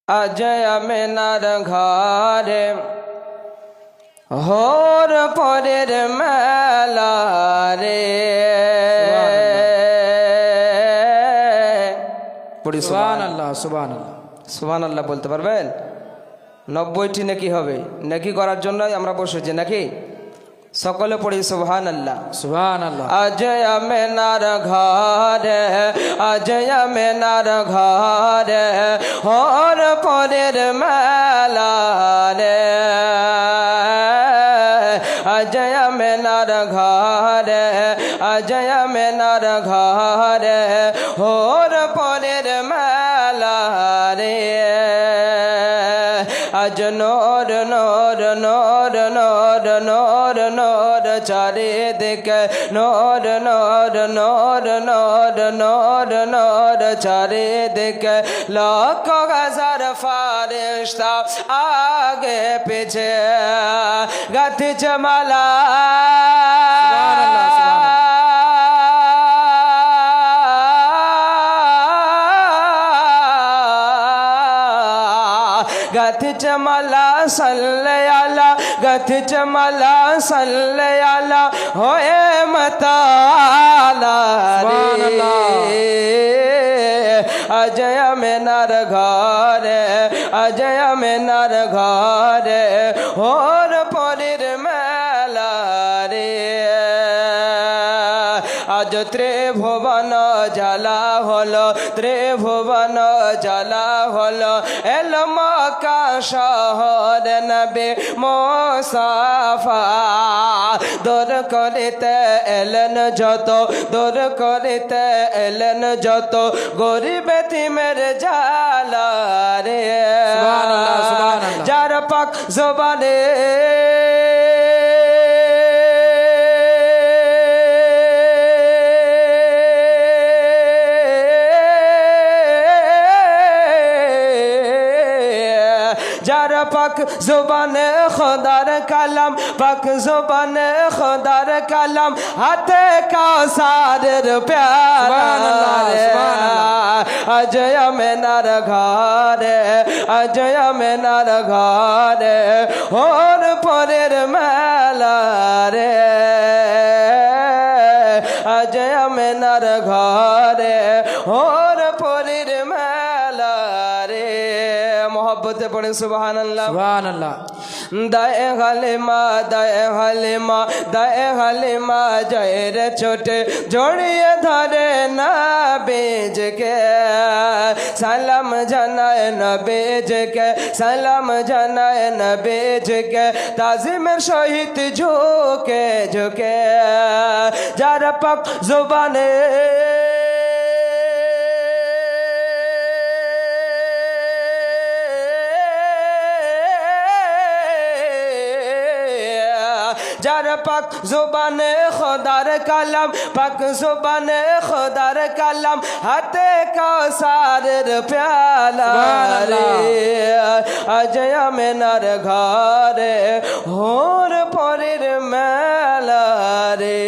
Ajay Maynard घरे होर परेर मेला रे पढ़ी সুবহানাল্লাহ সুবহানাল্লাহ সুবহানাল্লাহ বলতে পারবেন 90টি নেকি হবে নেকি করার জন্য আমরা বসেছি নাকি সকলে পড়ি সুবহানাল্লাহ সুবহানাল্লাহ अजय मेनार घरे अजय मेनार घरे होर परेर मेला रे अजय मेनार घरे अजय मेनार घरे होर परेर मेला रे अज नोर नोर नोर नोर नोर नोर चारिदिके नोर नोर नोर नोर नोर नोर चारिदिके लाख हजार फारिश्ता आगे पीछे गति जमाला गथ चमला सल्ले आला गथ चमला सल्ले आला होए मताला रे अजय मेनार घरे अजय मेनार घरे होर परेर मेला रे आज त्रिभुवन জ্বালা হলো ত্রিভুবন জ্বালা হলো এলো মক্কা শহর নবী মুস্তাফা দূর করিতে এলেন যত দূর করিতে এলেন যত গরিব এতিমের জ্বালা রে সুবহানাল্লাহ সুবহানাল্লাহ যার পাক জবানে जार पाक जुबान खुदार कलम पाक जुबान खुदार कलम हाथे कौसार प्यारा अजय मेनार घरे अजय मेनार घरे होर परेर मेला रे अजय मेनार घरे होर परेर मेला रे मोहब्बत पड़े सुबहानल्लाह সুবহানাল্লাহ दाए हलिमा दाए हलिमा दाए हलिमा जयर छोटे जोड़िए धरे ना बेज के सलाम जनाए न बेज के सलाम जनाए न बेज के ताजिमेर सहित झुके झुके जार पाक जुबाने जार पाक जुबान खुदार कलम पाक जुबान खुदार कलम हाथे कौसार प्याला रे अजय मेनार घरे होर परेर मेला रे।